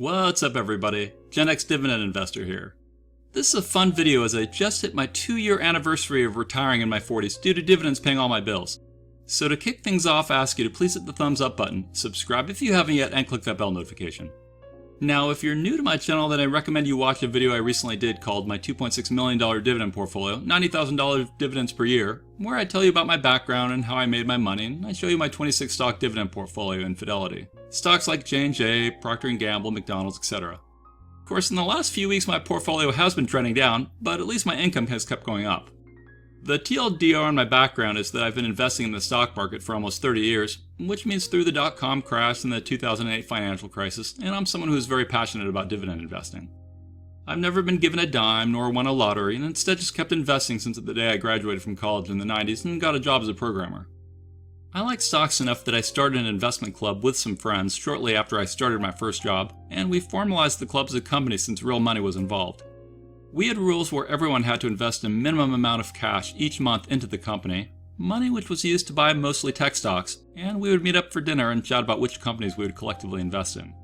What's up everybody, Gen X Dividend Investor here. This is a fun video as I just hit my 2-year anniversary of retiring in my 40s due to dividends paying all my bills. So to kick things off, I ask you to please hit the thumbs up button, subscribe if you haven't yet, and click that bell notification. Now if you're new to my channel, then I recommend you watch a video I recently did called my $2.6 million dividend portfolio, $90,000 dividends per year, where I tell you about my background and how I made my money, and I show you my 26 stock dividend portfolio in fidelity. Stocks like J&J, Procter & Gamble, McDonalds, etc. Of course, in the last few weeks my portfolio has been trending down, but at least my income has kept going up. The TLDR on my background is that I've been investing in the stock market for almost 30 years, which means through the dot-com crash and the 2008 financial crisis, and I'm someone who is very passionate about dividend investing. I've never been given a dime nor won a lottery, and instead just kept investing since the day I graduated from college in the 90s and got a job as a programmer. I like stocks enough that I started an investment club with some friends shortly after I started my first job, and we formalized the club as a company since real money was involved. We had rules where everyone had to invest a minimum amount of cash each month into the company, money which was used to buy mostly tech stocks, and we would meet up for dinner and chat about which companies we would collectively invest in.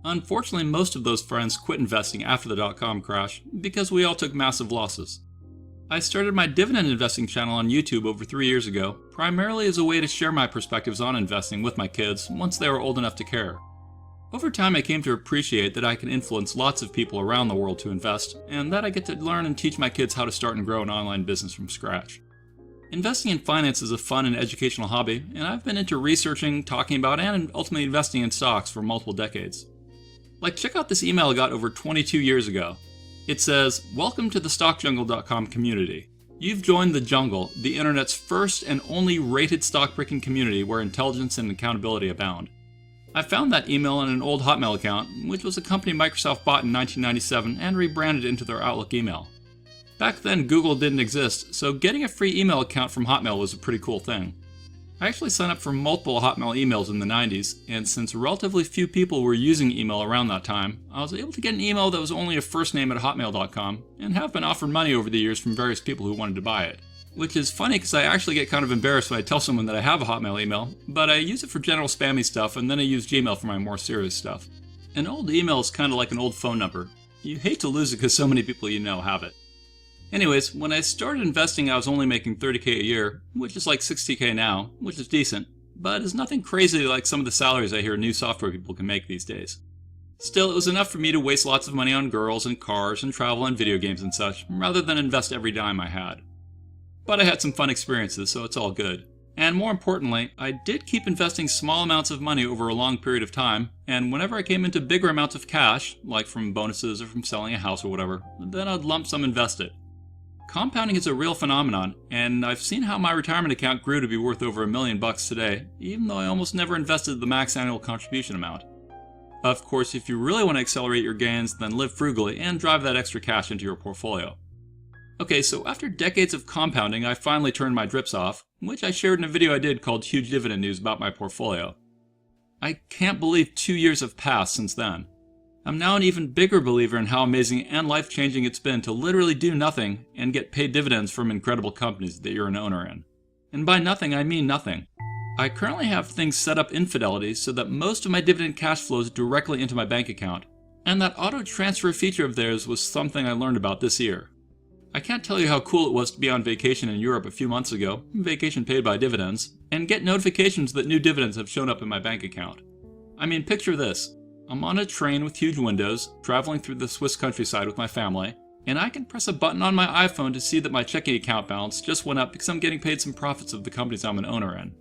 Unfortunately, most of those friends quit investing after the dot-com crash because we all took massive losses. I started my dividend investing channel on YouTube over 3 years ago, primarily as a way to share my perspectives on investing with my kids once they were old enough to care. Over time I came to appreciate that I can influence lots of people around the world to invest, and that I get to learn and teach my kids how to start and grow an online business from scratch. Investing in finance is a fun and educational hobby, and I've been into researching, talking about, and ultimately investing in stocks for multiple decades. Like, check out this email I got over 22 years ago. It says, "Welcome to the StockJungle.com community. You've joined the jungle, the internet's first and only rated stock picking community where intelligence and accountability abound." I found that email on an old Hotmail account, which was a company Microsoft bought in 1997 and rebranded into their Outlook email. Back then, Google didn't exist, so getting a free email account from Hotmail was a pretty cool thing. I actually signed up for multiple Hotmail emails in the 90s, and since relatively few people were using email around that time, I was able to get an email that was only a first name at hotmail.com, and have been offered money over the years from various people who wanted to buy it. Which is funny because I actually get kind of embarrassed when I tell someone that I have a Hotmail email, but I use it for general spammy stuff, and then I use Gmail for my more serious stuff. An old email is kind of like an old phone number. You hate to lose it because so many people you know have it. Anyways, when I started investing I was only making $30K a year, which is like $60K now, which is decent, but is nothing crazy like some of the salaries I hear new software people can make these days. Still, it was enough for me to waste lots of money on girls and cars and travel and video games and such, rather than invest every dime I had. But I had some fun experiences, so it's all good. And more importantly, I did keep investing small amounts of money over a long period of time, and whenever I came into bigger amounts of cash, like from bonuses or from selling a house or whatever, then I'd lump sum invest it. Compounding is a real phenomenon, and I've seen how my retirement account grew to be worth over $1 million today, even though I almost never invested the max annual contribution amount. Of course, if you really want to accelerate your gains, then live frugally and drive that extra cash into your portfolio. Okay, so after decades of compounding, I finally turned my drips off, which I shared in a video I did called Huge Dividend News about my portfolio. I can't believe 2 years have passed since then. I'm now an even bigger believer in how amazing and life-changing it's been to literally do nothing and get paid dividends from incredible companies that you're an owner in. And by nothing, I mean nothing. I currently have things set up in Fidelity so that most of my dividend cash flows directly into my bank account, and that auto-transfer feature of theirs was something I learned about this year. I can't tell you how cool it was to be on vacation in Europe a few months ago, vacation paid by dividends, and get notifications that new dividends have shown up in my bank account. I mean, picture this. I'm on a train with huge windows, traveling through the Swiss countryside with my family, and I can press a button on my iPhone to see that my checking account balance just went up because I'm getting paid some profits of the companies I'm an owner in.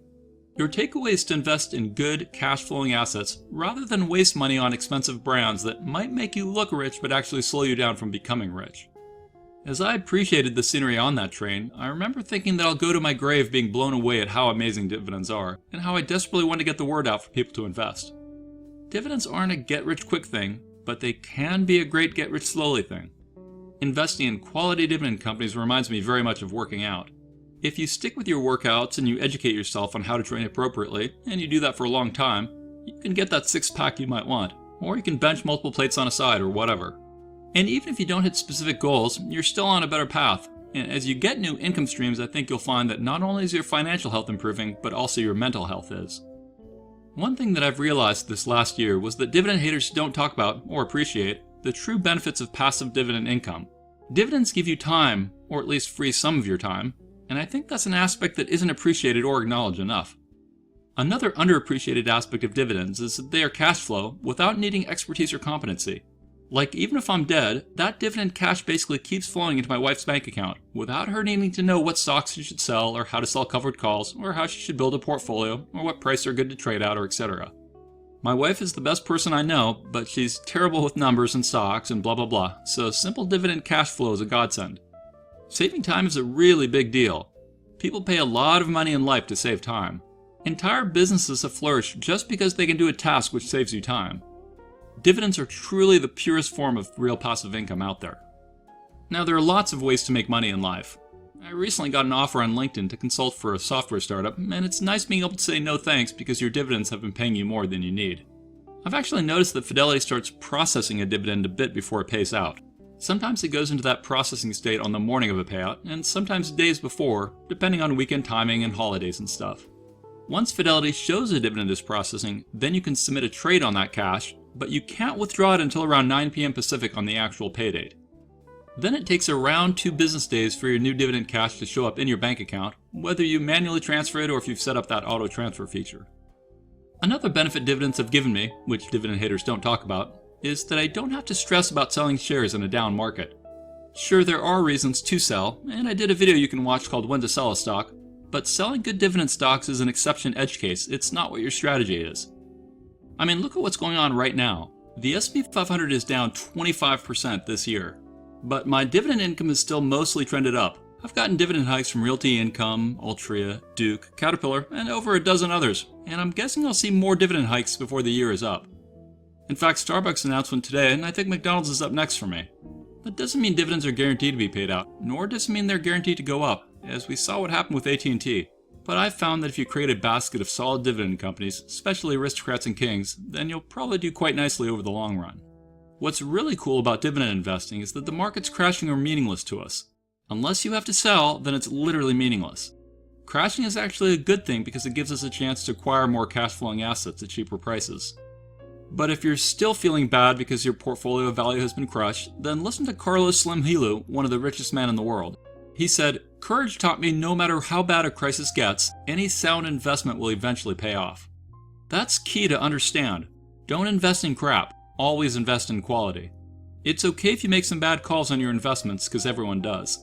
Your takeaway is to invest in good, cash-flowing assets rather than waste money on expensive brands that might make you look rich but actually slow you down from becoming rich. As I appreciated the scenery on that train, I remember thinking that I'll go to my grave being blown away at how amazing dividends are, and how I desperately want to get the word out for people to invest. Dividends aren't a get-rich-quick thing, but they can be a great get-rich-slowly thing. Investing in quality dividend companies reminds me very much of working out. If you stick with your workouts and you educate yourself on how to train appropriately, and you do that for a long time, you can get that six-pack you might want, or you can bench multiple plates on a side or whatever. And even if you don't hit specific goals, you're still on a better path. And as you get new income streams, I think you'll find that not only is your financial health improving, but also your mental health is. One thing that I've realized this last year was that dividend haters don't talk about, or appreciate, the true benefits of passive dividend income. Dividends give you time, or at least free some of your time, and I think that's an aspect that isn't appreciated or acknowledged enough. Another underappreciated aspect of dividends is that they are cash flow without needing expertise or competency. Like, even if I'm dead, that dividend cash basically keeps flowing into my wife's bank account without her needing to know what stocks she should sell, or how to sell covered calls, or how she should build a portfolio, or what price are good to trade at, or etc. My wife is the best person I know, but she's terrible with numbers and stocks and blah blah blah, so simple dividend cash flow is a godsend. Saving time is a really big deal. People pay a lot of money in life to save time. Entire businesses have flourished just because they can do a task which saves you time. Dividends are truly the purest form of real passive income out there. Now, there are lots of ways to make money in life. I recently got an offer on LinkedIn to consult for a software startup, and it's nice being able to say no thanks because your dividends have been paying you more than you need. I've actually noticed that Fidelity starts processing a dividend a bit before it pays out. Sometimes it goes into that processing state on the morning of a payout, and sometimes days before, depending on weekend timing and holidays and stuff. Once Fidelity shows a dividend is processing, then you can submit a trade on that cash, but you can't withdraw it until around 9 p.m. Pacific on the actual pay date. Then it takes around 2 business days for your new dividend cash to show up in your bank account, whether you manually transfer it or if you've set up that auto transfer feature. Another benefit dividends have given me, which dividend haters don't talk about, is that I don't have to stress about selling shares in a down market. Sure, there are reasons to sell, and I did a video you can watch called When to Sell a Stock, but selling good dividend stocks is an exception edge case. It's not what your strategy is. I mean, look at what's going on right now. The S&P 500 is down 25% this year. But my dividend income is still mostly trended up. I've gotten dividend hikes from Realty Income, Altria, Duke, Caterpillar, and over a dozen others, and I'm guessing I'll see more dividend hikes before the year is up. In fact, Starbucks announced one today, and I think McDonald's is up next for me. That doesn't mean dividends are guaranteed to be paid out, nor does it mean they're guaranteed to go up, as we saw what happened with AT&T. But I've found that if you create a basket of solid dividend companies, especially aristocrats and kings, then you'll probably do quite nicely over the long run. What's really cool about dividend investing is that the markets crashing are meaningless to us. Unless you have to sell, then it's literally meaningless. Crashing is actually a good thing because it gives us a chance to acquire more cash flowing assets at cheaper prices. But if you're still feeling bad because your portfolio value has been crushed, then listen to Carlos Slim Helu, one of the richest men in the world. He said, "Courage taught me no matter how bad a crisis gets, any sound investment will eventually pay off." That's key to understand. Don't invest in crap. Always invest in quality. It's okay if you make some bad calls on your investments, because everyone does.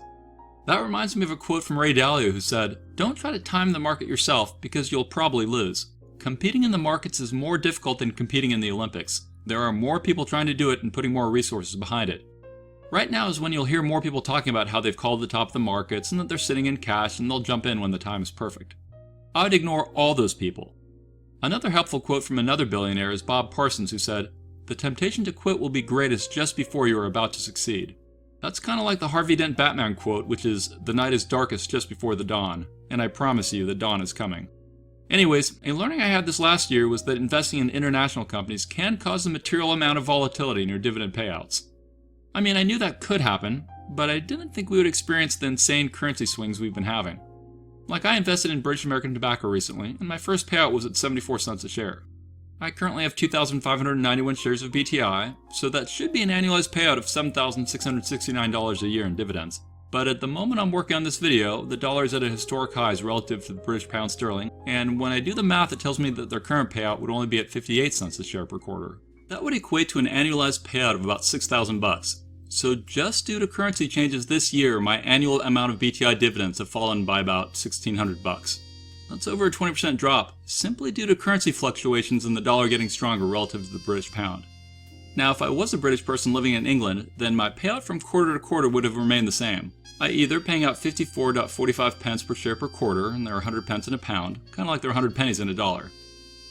That reminds me of a quote from Ray Dalio who said, "Don't try to time the market yourself because you'll probably lose. Competing in the markets is more difficult than competing in the Olympics. There are more people trying to do it and putting more resources behind it." Right now is when you'll hear more people talking about how they've called the top of the markets and that they're sitting in cash and they'll jump in when the time is perfect. I'd ignore all those people. Another helpful quote from another billionaire is Bob Parsons, who said, "The temptation to quit will be greatest just before you are about to succeed." That's kind of like the Harvey Dent Batman quote, which is, "The night is darkest just before the dawn, and I promise you the dawn is coming." Anyways, a learning I had this last year was that investing in international companies can cause a material amount of volatility in your dividend payouts. I mean, I knew that could happen, but I didn't think we would experience the insane currency swings we've been having. Like, I invested in British American Tobacco recently, and my first payout was at 74 cents a share. I currently have 2,591 shares of BTI, so that should be an annualized payout of $7,669 a year in dividends. But at the moment I'm working on this video, the dollar is at a historic highs relative to the British pound sterling, and when I do the math it tells me that their current payout would only be at 58 cents a share per quarter. That would equate to an annualized payout of about $6,000. So just due to currency changes this year, my annual amount of BTI dividends have fallen by about $1,600. That's over a 20% drop, simply due to currency fluctuations and the dollar getting stronger relative to the British pound. Now, if I was a British person living in England, then my payout from quarter to quarter would have remained the same, i.e. they're paying out 54.45 pence per share per quarter, and there are 100 pence in a pound, kind of like there are 100 pennies in a dollar.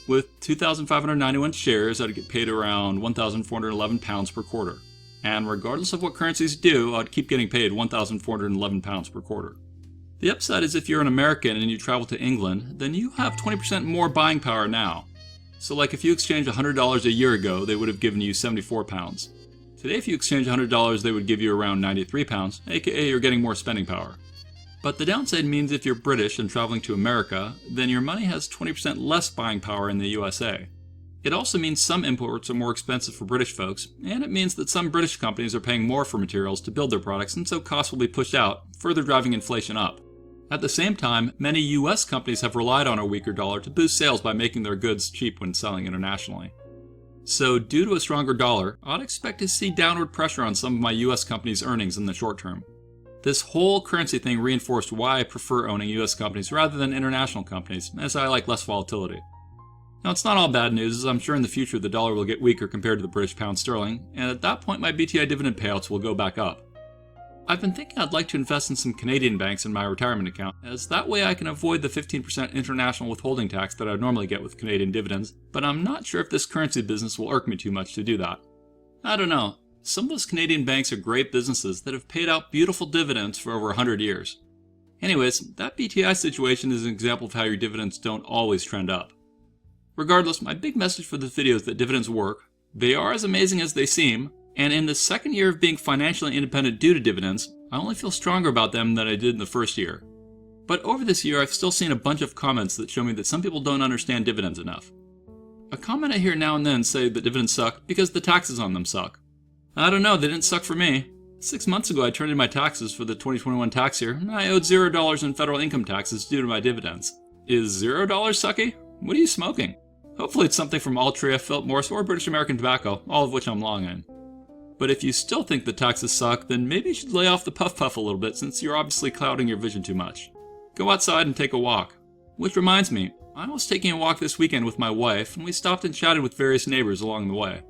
With 2,591 shares, I'd get paid around 1,411 pounds per quarter. And regardless of what currencies do, I'd keep getting paid 1,411 pounds per quarter. The upside is if you're an American and you travel to England, then you have 20% more buying power now. So like if you exchanged $100 a year ago, they would have given you 74 pounds. Today if you exchange $100, they would give you around 93 pounds, aka you're getting more spending power. But the downside means if you're British and traveling to America, then your money has 20% less buying power in the USA. It also means some imports are more expensive for British folks, and it means that some British companies are paying more for materials to build their products, and so costs will be pushed out, further driving inflation up. At the same time, many US companies have relied on a weaker dollar to boost sales by making their goods cheap when selling internationally. So due to a stronger dollar, I'd expect to see downward pressure on some of my US companies' earnings in the short term. This whole currency thing reinforced why I prefer owning US companies rather than international companies, as I like less volatility. Now, it's not all bad news, as I'm sure in the future the dollar will get weaker compared to the British pound sterling, and at that point my BTI dividend payouts will go back up. I've been thinking I'd like to invest in some Canadian banks in my retirement account, as that way I can avoid the 15% international withholding tax that I normally get with Canadian dividends, but I'm not sure if this currency business will irk me too much to do that. I don't know. Some of those Canadian banks are great businesses that have paid out beautiful dividends for over 100 years. Anyways, that BTI situation is an example of how your dividends don't always trend up. Regardless, my big message for this video is that dividends work, they are as amazing as they seem, and in the second year of being financially independent due to dividends, I only feel stronger about them than I did in the first year. But over this year, I've still seen a bunch of comments that show me that some people don't understand dividends enough. A comment I hear now and then say that dividends suck because the taxes on them suck. I don't know, they didn't suck for me. 6 months ago I turned in my taxes for the 2021 tax year, and I owed $0 in federal income taxes due to my dividends. Is $0 sucky? What are you smoking? Hopefully it's something from Altria, Philip Morris, or British American Tobacco, all of which I'm long in. But if you still think the taxes suck, then maybe you should lay off the puff a little bit since you're obviously clouding your vision too much. Go outside and take a walk. Which reminds me, I was taking a walk this weekend with my wife, and we stopped and chatted with various neighbors along the way.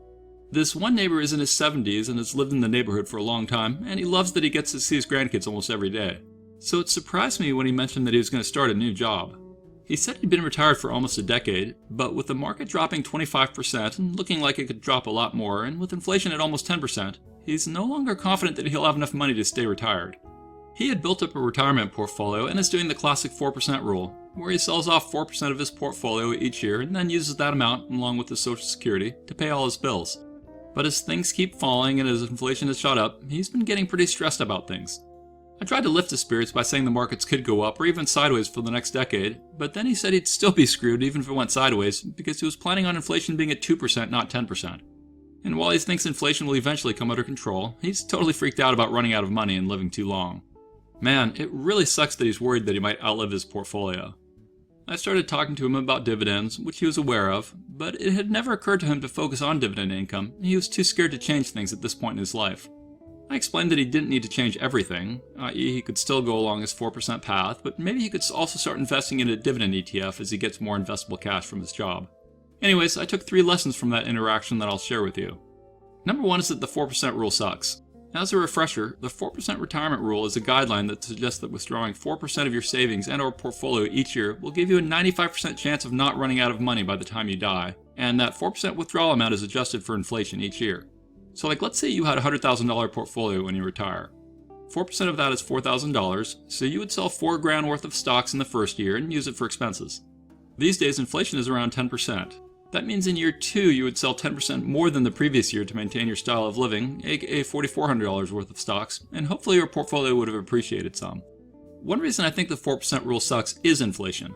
This one neighbor is in his 70s and has lived in the neighborhood for a long time, and he loves that he gets to see his grandkids almost every day. So it surprised me when he mentioned that he was going to start a new job. He said he'd been retired for almost a decade, but with the market dropping 25% and looking like it could drop a lot more, and with inflation at almost 10%, he's no longer confident that he'll have enough money to stay retired. He had built up a retirement portfolio and is doing the classic 4% rule, where he sells off 4% of his portfolio each year and then uses that amount, along with the Social Security, to pay all his bills. But as things keep falling and as inflation has shot up, he's been getting pretty stressed about things. I tried to lift his spirits by saying the markets could go up or even sideways for the next decade, but then he said he'd still be screwed even if it went sideways because he was planning on inflation being at 2%, not 10%. And while he thinks inflation will eventually come under control, he's totally freaked out about running out of money and living too long. Man, it really sucks that he's worried that he might outlive his portfolio. I started talking to him about dividends, which he was aware of, but it had never occurred to him to focus on dividend income, and he was too scared to change things at this point in his life. I explained that he didn't need to change everything, i.e. he could still go along his 4% path, but maybe he could also start investing in a dividend ETF as he gets more investable cash from his job. Anyways, I took 3 lessons from that interaction that I'll share with you. Number 1 is that the 4% rule sucks. As a refresher, the 4% retirement rule is a guideline that suggests that withdrawing 4% of your savings and/or portfolio each year will give you a 95% chance of not running out of money by the time you die, and that 4% withdrawal amount is adjusted for inflation each year. So let's say you had a $100,000 portfolio when you retire. 4% of that is $4,000, so you would sell $4,000 worth of stocks in the first year and use it for expenses. These days inflation is around 10%. That means in year 2 you would sell 10% more than the previous year to maintain your style of living, aka $4,400 worth of stocks, and hopefully your portfolio would have appreciated some. One reason I think the 4% rule sucks is inflation.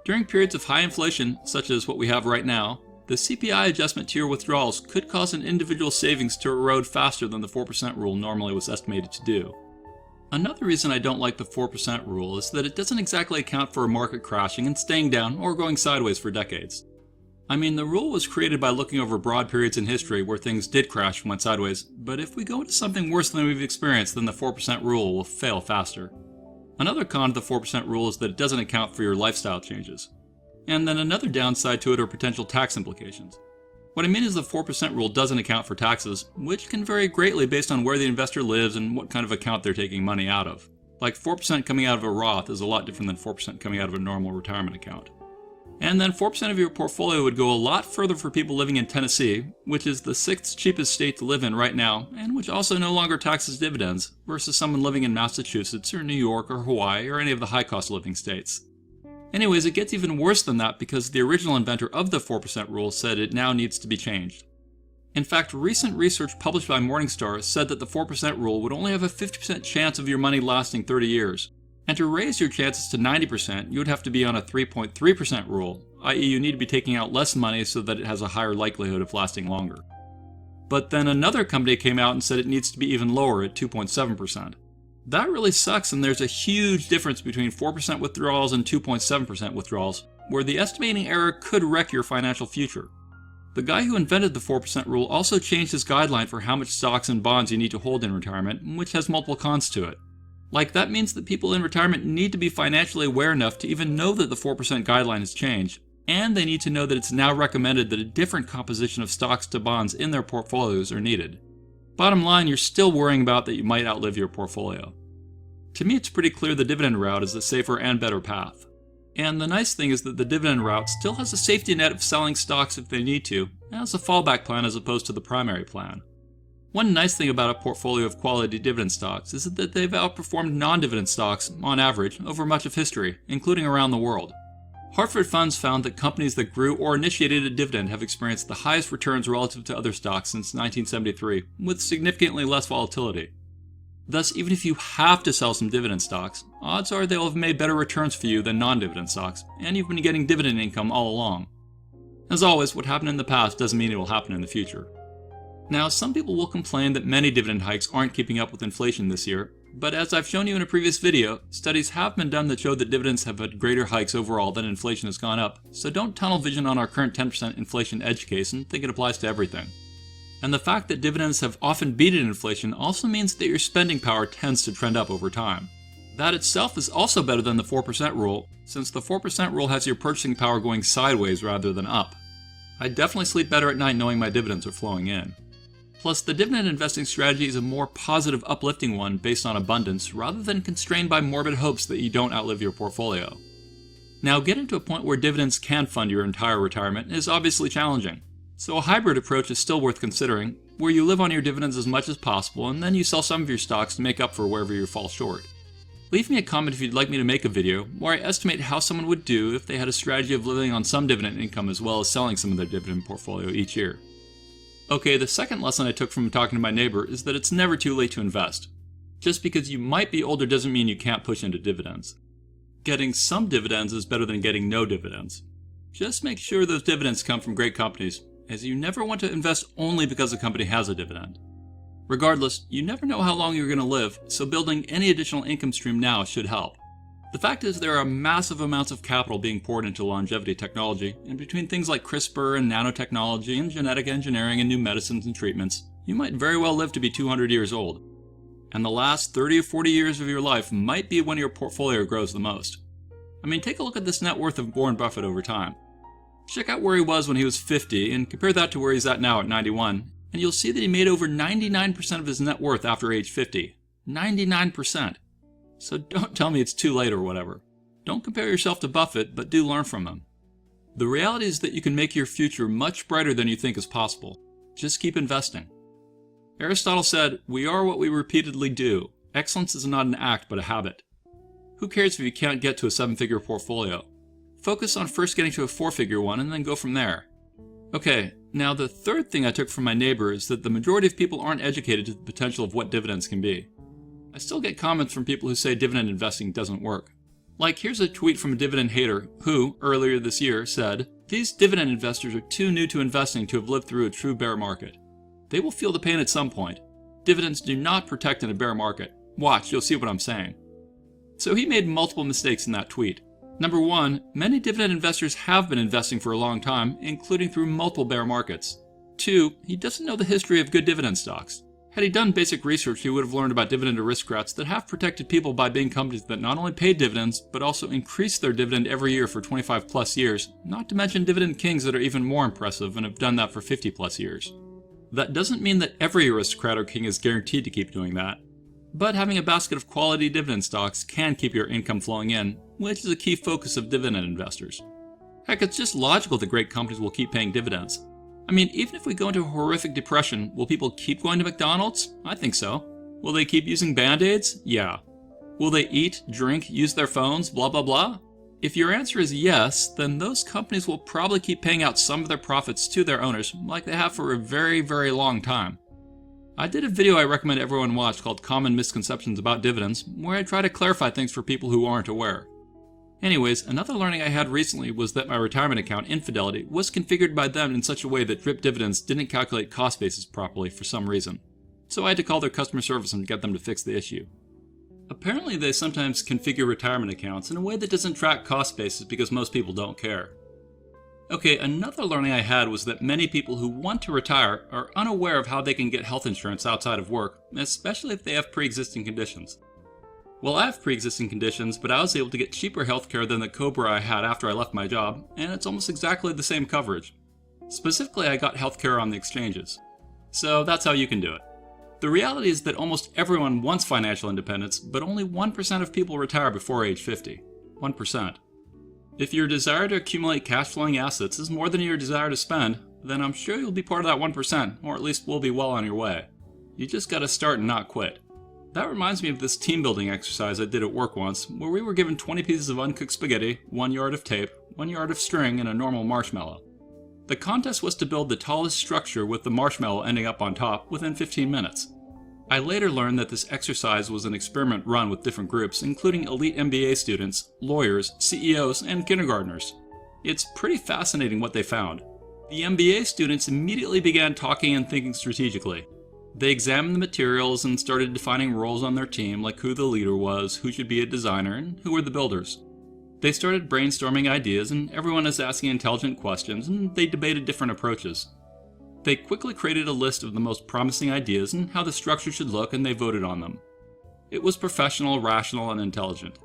During periods of high inflation, such as what we have right now, the CPI adjustment to your withdrawals could cause an individual savings to erode faster than the 4% rule normally was estimated to do. Another reason I don't like the 4% rule is that it doesn't exactly account for a market crashing and staying down or going sideways for decades. I mean, the rule was created by looking over broad periods in history where things did crash and went sideways, but if we go into something worse than we've experienced, then the 4% rule will fail faster. Another con to the 4% rule is that it doesn't account for your lifestyle changes. And then another downside to it are potential tax implications. What I mean is the 4% rule doesn't account for taxes, which can vary greatly based on where the investor lives and what kind of account they're taking money out of. Like 4% coming out of a Roth is a lot different than 4% coming out of a normal retirement account. And then 4% of your portfolio would go a lot further for people living in Tennessee, which is the 6th cheapest state to live in right now, and which also no longer taxes dividends, versus someone living in Massachusetts or New York or Hawaii or any of the high-cost living states. Anyways, it gets even worse than that because the original inventor of the 4% rule said it now needs to be changed. In fact, recent research published by Morningstar said that the 4% rule would only have a 50% chance of your money lasting 30 years, And to raise your chances to 90%, you would have to be on a 3.3% rule, i.e. you need to be taking out less money so that it has a higher likelihood of lasting longer. But then another company came out and said it needs to be even lower at 2.7%. That really sucks, and there's a huge difference between 4% withdrawals and 2.7% withdrawals, where the estimating error could wreck your financial future. The guy who invented the 4% rule also changed his guideline for how much stocks and bonds you need to hold in retirement, which has multiple cons to it. Like, that means that people in retirement need to be financially aware enough to even know that the 4% guideline has changed, and they need to know that it's now recommended that a different composition of stocks to bonds in their portfolios are needed. Bottom line, you're still worrying about that you might outlive your portfolio. To me, it's pretty clear the dividend route is the safer and better path. And the nice thing is that the dividend route still has a safety net of selling stocks if they need to, as a fallback plan as opposed to the primary plan. One nice thing about a portfolio of quality dividend stocks is that they've outperformed non-dividend stocks, on average, over much of history, including around the world. Hartford Funds found that companies that grew or initiated a dividend have experienced the highest returns relative to other stocks since 1973, with significantly less volatility. Thus, even if you have to sell some dividend stocks, odds are they'll have made better returns for you than non-dividend stocks, and you've been getting dividend income all along. As always, what happened in the past doesn't mean it will happen in the future. Now, some people will complain that many dividend hikes aren't keeping up with inflation this year, but as I've shown you in a previous video, studies have been done that show that dividends have had greater hikes overall than inflation has gone up, so don't tunnel vision on our current 10% inflation edge case and think it applies to everything. And the fact that dividends have often beaten inflation also means that your spending power tends to trend up over time. That itself is also better than the 4% rule, since the 4% rule has your purchasing power going sideways rather than up. I definitely sleep better at night knowing my dividends are flowing in. Plus, the dividend investing strategy is a more positive, uplifting one based on abundance rather than constrained by morbid hopes that you don't outlive your portfolio. Now, getting to a point where dividends can fund your entire retirement is obviously challenging. So a hybrid approach is still worth considering, where you live on your dividends as much as possible and then you sell some of your stocks to make up for wherever you fall short. Leave me a comment if you'd like me to make a video where I estimate how someone would do if they had a strategy of living on some dividend income as well as selling some of their dividend portfolio each year. Okay, the second lesson I took from talking to my neighbor is that it's never too late to invest. Just because you might be older doesn't mean you can't push into dividends. Getting some dividends is better than getting no dividends. Just make sure those dividends come from great companies, as you never want to invest only because a company has a dividend. Regardless, you never know how long you're going to live, so building any additional income stream now should help. The fact is there are massive amounts of capital being poured into longevity technology, and between things like CRISPR and nanotechnology and genetic engineering and new medicines and treatments, you might very well live to be 200 years old. And the last 30 or 40 years of your life might be when your portfolio grows the most. I mean, take a look at this net worth of Warren Buffett over time. Check out where he was when he was 50 and compare that to where he's at now at 91, and you'll see that he made over 99% of his net worth after age 50. 99%. So don't tell me it's too late or whatever. Don't compare yourself to Buffett, but do learn from him. The reality is that you can make your future much brighter than you think is possible. Just keep investing. Aristotle said, "We are what we repeatedly do. Excellence is not an act, but a habit." Who cares if you can't get to a 7-figure portfolio? Focus on first getting to a 4-figure one and then go from there. Okay, now the third thing I took from my neighbor is that the majority of people aren't educated to the potential of what dividends can be. I still get comments from people who say dividend investing doesn't work. Like, here's a tweet from a dividend hater who, earlier this year, said, "These dividend investors are too new to investing to have lived through a true bear market. They will feel the pain at some point. Dividends do not protect in a bear market. Watch, you'll see what I'm saying." So he made multiple mistakes in that tweet. Number one, many dividend investors have been investing for a long time, including through multiple bear markets. Two, he doesn't know the history of good dividend stocks. Had he done basic research, he would have learned about dividend aristocrats that have protected people by being companies that not only paid dividends, but also increased their dividend every year for 25 plus years, not to mention dividend kings that are even more impressive and have done that for 50 plus years. That doesn't mean that every aristocrat or king is guaranteed to keep doing that. But having a basket of quality dividend stocks can keep your income flowing in, which is a key focus of dividend investors. Heck, it's just logical that great companies will keep paying dividends. I mean, even if we go into a horrific depression, will people keep going to McDonald's? I think so. Will they keep using Band-Aids? Yeah. Will they eat, drink, use their phones, blah blah blah? If your answer is yes, then those companies will probably keep paying out some of their profits to their owners, like they have for a very, very long time. I did a video I recommend everyone watch called Common Misconceptions about Dividends, where I try to clarify things for people who aren't aware. Anyways, another learning I had recently was that my retirement account, Infidelity, was configured by them in such a way that drip dividends didn't calculate cost basis properly for some reason. So I had to call their customer service and get them to fix the issue. Apparently they sometimes configure retirement accounts in a way that doesn't track cost basis because most people don't care. Okay, another learning I had was that many people who want to retire are unaware of how they can get health insurance outside of work, especially if they have pre-existing conditions. Well, I have pre-existing conditions, but I was able to get cheaper healthcare than the COBRA I had after I left my job, and it's almost exactly the same coverage. Specifically, I got healthcare on the exchanges. So that's how you can do it. The reality is that almost everyone wants financial independence, but only 1% of people retire before age 50. 1%. If your desire to accumulate cash-flowing assets is more than your desire to spend, then I'm sure you'll be part of that 1%, or at least will be well on your way. You just gotta start and not quit. That reminds me of this team building exercise I did at work once, where we were given 20 pieces of uncooked spaghetti, 1 yard of tape, 1 yard of string, and a normal marshmallow. The contest was to build the tallest structure with the marshmallow ending up on top within 15 minutes. I later learned that this exercise was an experiment run with different groups, including elite MBA students, lawyers, CEOs, and kindergartners. It's pretty fascinating what they found. The MBA students immediately began talking and thinking strategically. They examined the materials and started defining roles on their team, like who the leader was, who should be a designer, and who were the builders. They started brainstorming ideas, and everyone is asking intelligent questions, and they debated different approaches. They quickly created a list of the most promising ideas and how the structure should look, and they voted on them. It was professional, rational, and intelligent.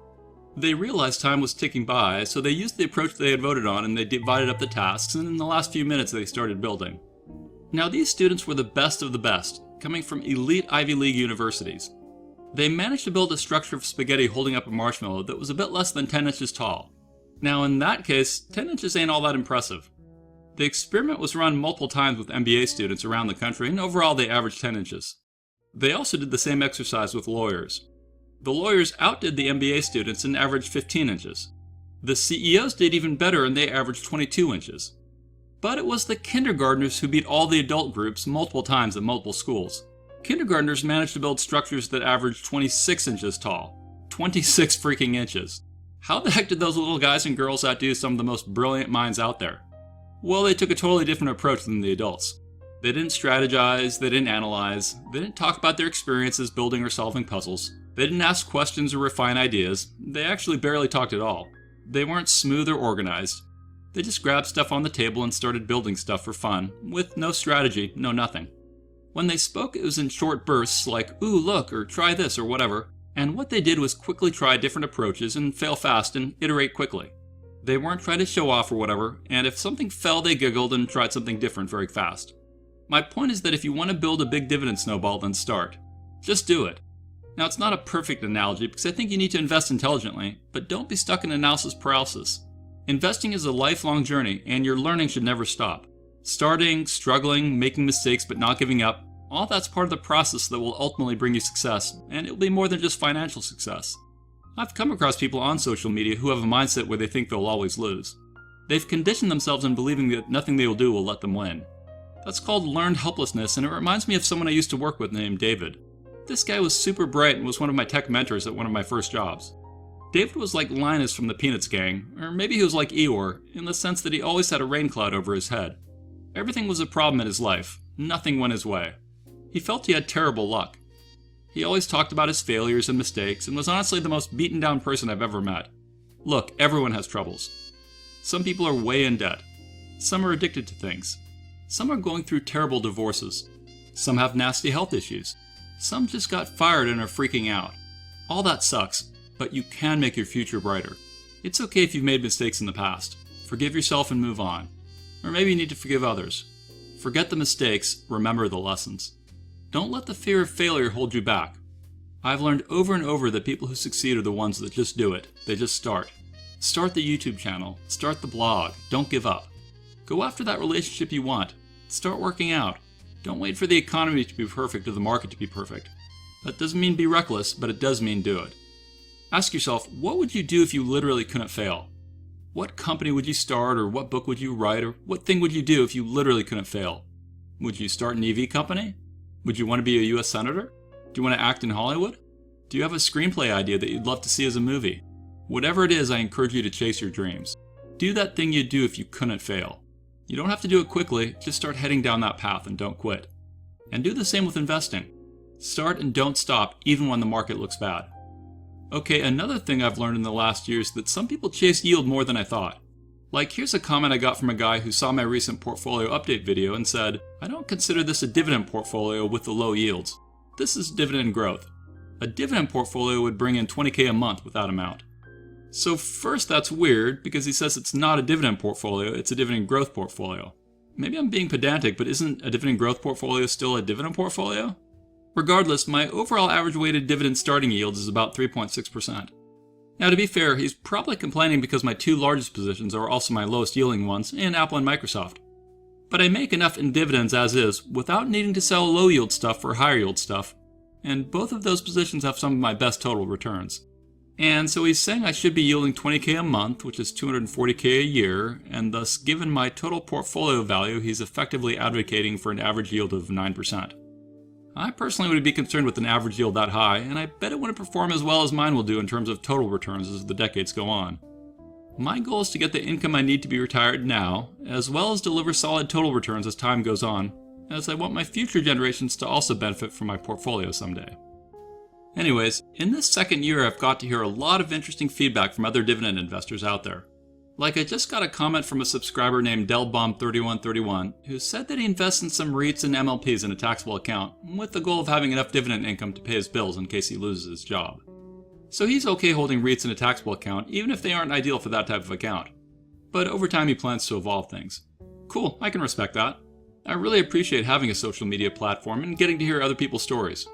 They realized time was ticking by, so they used the approach they had voted on and they divided up the tasks, and in the last few minutes they started building. Now these students were the best of the best, coming from elite Ivy League universities. They managed to build a structure of spaghetti holding up a marshmallow that was a bit less than 10 inches tall. Now in that case, 10 inches ain't all that impressive. The experiment was run multiple times with MBA students around the country, and overall they averaged 10 inches. They also did the same exercise with lawyers. The lawyers outdid the MBA students and averaged 15 inches. The CEOs did even better and they averaged 22 inches. But it was the kindergartners who beat all the adult groups multiple times at multiple schools. Kindergartners managed to build structures that averaged 26 inches tall. 26 freaking inches. How the heck did those little guys and girls outdo some of the most brilliant minds out there? Well, they took a totally different approach than the adults. They didn't strategize, they didn't analyze, they didn't talk about their experiences building or solving puzzles, they didn't ask questions or refine ideas, they actually barely talked at all. They weren't smooth or organized. They just grabbed stuff on the table and started building stuff for fun, with no strategy, no nothing. When they spoke, it was in short bursts like, ooh look, or try this, or whatever, and what they did was quickly try different approaches and fail fast and iterate quickly. They weren't trying to show off or whatever, and if something fell they giggled and tried something different very fast. My point is that if you want to build a big dividend snowball, then start. Just do it. Now it's not a perfect analogy because I think you need to invest intelligently, but don't be stuck in analysis paralysis. Investing is a lifelong journey and your learning should never stop. Starting, struggling, making mistakes but not giving up, all that's part of the process that will ultimately bring you success, and it will be more than just financial success. I've come across people on social media who have a mindset where they think they'll always lose. They've conditioned themselves in believing that nothing they will do will let them win. That's called learned helplessness, and it reminds me of someone I used to work with named David. This guy was super bright and was one of my tech mentors at one of my first jobs. David was like Linus from the Peanuts gang, or maybe he was like Eeyore, in the sense that he always had a rain cloud over his head. Everything was a problem in his life. Nothing went his way. He felt he had terrible luck. He always talked about his failures and mistakes and was honestly the most beaten down person I've ever met. Look, everyone has troubles. Some people are way in debt. Some are addicted to things. Some are going through terrible divorces. Some have nasty health issues. Some just got fired and are freaking out. All that sucks, but you can make your future brighter. It's okay if you've made mistakes in the past. Forgive yourself and move on. Or maybe you need to forgive others. Forget the mistakes, remember the lessons. Don't let the fear of failure hold you back. I've learned over and over that people who succeed are the ones that just do it. They just start. Start the YouTube channel. Start the blog. Don't give up. Go after that relationship you want. Start working out. Don't wait for the economy to be perfect or the market to be perfect. That doesn't mean be reckless, but it does mean do it. Ask yourself, what would you do if you literally couldn't fail? What company would you start, or what book would you write, or what thing would you do if you literally couldn't fail? Would you start an EV company? Would you want to be a US Senator? Do you want to act in Hollywood? Do you have a screenplay idea that you'd love to see as a movie? Whatever it is, I encourage you to chase your dreams. Do that thing you'd do if you couldn't fail. You don't have to do it quickly, just start heading down that path and don't quit. And do the same with investing. Start and don't stop, even when the market looks bad. Okay, another thing I've learned in the last year is that some people chase yield more than I thought. Like, here's a comment I got from a guy who saw my recent portfolio update video and said, "I don't consider this a dividend portfolio with the low yields. This is dividend growth. A dividend portfolio would bring in $20K a month with that amount." So first, that's weird, because he says it's not a dividend portfolio, it's a dividend growth portfolio. Maybe I'm being pedantic, but isn't a dividend growth portfolio still a dividend portfolio? Regardless, my overall average weighted dividend starting yield is about 3.6%. Now, to be fair, he's probably complaining because my two largest positions are also my lowest yielding ones, in Apple and Microsoft. But I make enough in dividends as is, without needing to sell low yield stuff for higher yield stuff, and both of those positions have some of my best total returns. And so he's saying I should be yielding $20K a month, which is $240K a year, and thus, given my total portfolio value, he's effectively advocating for an average yield of 9%. I personally would be concerned with an average yield that high, and I bet it wouldn't perform as well as mine will do in terms of total returns as the decades go on. My goal is to get the income I need to be retired now, as well as deliver solid total returns as time goes on, as I want my future generations to also benefit from my portfolio someday. Anyways, in this second year I've got to hear a lot of interesting feedback from other dividend investors out there. Like, I just got a comment from a subscriber named DelBomb3131 who said that he invests in some REITs and MLPs in a taxable account with the goal of having enough dividend income to pay his bills in case he loses his job. So he's okay holding REITs in a taxable account even if they aren't ideal for that type of account. But over time he plans to evolve things. Cool, I can respect that. I really appreciate having a social media platform and getting to hear other people's stories.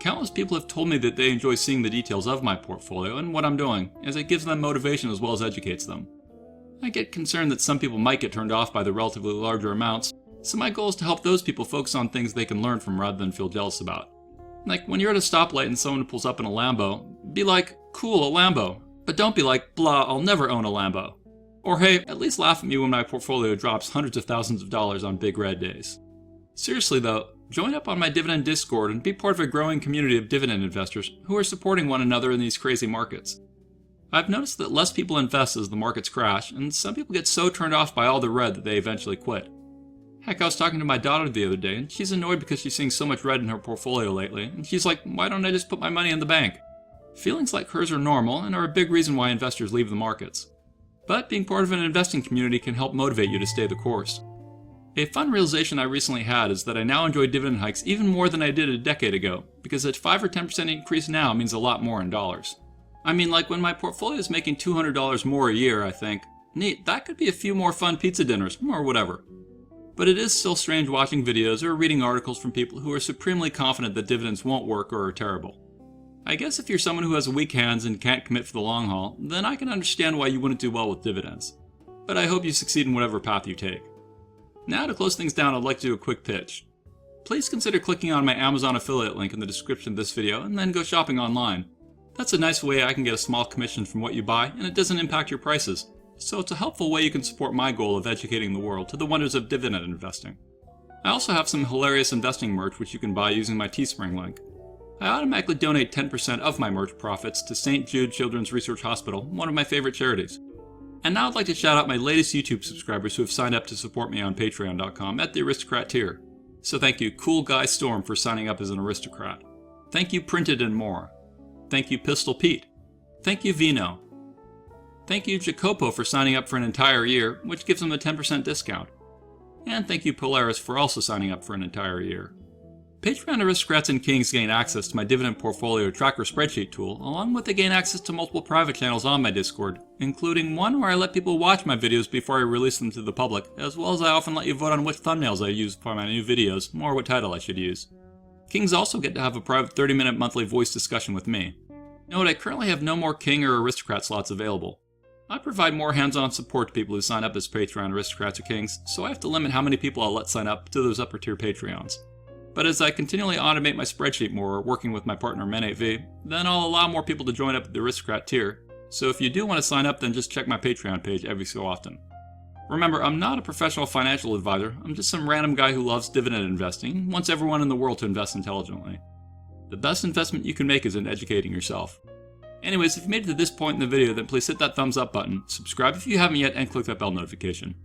Countless people have told me that they enjoy seeing the details of my portfolio and what I'm doing, as it gives them motivation as well as educates them. I get concerned that some people might get turned off by the relatively larger amounts, so my goal is to help those people focus on things they can learn from rather than feel jealous about. Like, when you're at a stoplight and someone pulls up in a Lambo, be like, "Cool, a Lambo." But don't be like, "Blah, I'll never own a Lambo." Or hey, at least laugh at me when my portfolio drops hundreds of thousands of dollars on big red days. Seriously though, join up on my Dividend Discord and be part of a growing community of dividend investors who are supporting one another in these crazy markets. I've noticed that less people invest as the markets crash, and some people get so turned off by all the red that they eventually quit. Heck, I was talking to my daughter the other day, and she's annoyed because she's seeing so much red in her portfolio lately, and she's like, "Why don't I just put my money in the bank?" Feelings like hers are normal and are a big reason why investors leave the markets. But being part of an investing community can help motivate you to stay the course. A fun realization I recently had is that I now enjoy dividend hikes even more than I did a decade ago, because a 5 or 10% increase now means a lot more in dollars. I mean, like, when my portfolio is making $200 more a year, I think, neat, that could be a few more fun pizza dinners, or whatever. But it is still strange watching videos or reading articles from people who are supremely confident that dividends won't work or are terrible. I guess if you're someone who has weak hands and can't commit for the long haul, then I can understand why you wouldn't do well with dividends. But I hope you succeed in whatever path you take. Now, to close things down, I'd like to do a quick pitch. Please consider clicking on my Amazon affiliate link in the description of this video and then go shopping online. That's a nice way I can get a small commission from what you buy, and it doesn't impact your prices. So it's a helpful way you can support my goal of educating the world to the wonders of dividend investing. I also have some hilarious investing merch which you can buy using my Teespring link. I automatically donate 10% of my merch profits to St. Jude Children's Research Hospital, one of my favorite charities. And now I'd like to shout out my latest YouTube subscribers who have signed up to support me on patreon.com at the Aristocrat tier. So thank you Cool Guy Storm for signing up as an aristocrat. Thank you Printed and More. Thank you Pistol Pete. Thank you Vino. Thank you Jacopo for signing up for an entire year, which gives him a 10% discount. And thank you Polaris for also signing up for an entire year. Patreon aristocrats and kings gain access to my dividend portfolio tracker spreadsheet tool, along with they gain access to multiple private channels on my Discord, including one where I let people watch my videos before I release them to the public, as well as I often let you vote on which thumbnails I use for my new videos, or what title I should use. Kings also get to have a private 30-minute monthly voice discussion with me. Note, I currently have no more king or aristocrat slots available. I provide more hands-on support to people who sign up as Patreon aristocrats or kings, so I have to limit how many people I'll let sign up to those upper tier Patreons. But as I continually automate my spreadsheet more, working with my partner Men8V, then I'll allow more people to join up at the aristocrat tier. So if you do want to sign up, then just check my Patreon page every so often. Remember, I'm not a professional financial advisor. I'm just some random guy who loves dividend investing and wants everyone in the world to invest intelligently. The best investment you can make is in educating yourself. Anyways, if you made it to this point in the video, then please hit that thumbs up button, subscribe if you haven't yet, and click that bell notification.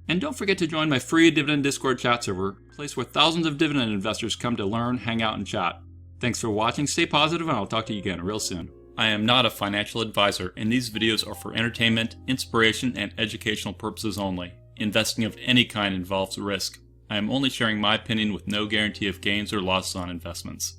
And don't forget to join my free Dividend Discord chat server, a place where thousands of dividend investors come to learn, hang out, and chat. Thanks for watching, stay positive, and I'll talk to you again real soon. I am not a financial advisor, and these videos are for entertainment, inspiration, and educational purposes only. Investing of any kind involves risk. I am only sharing my opinion with no guarantee of gains or losses on investments.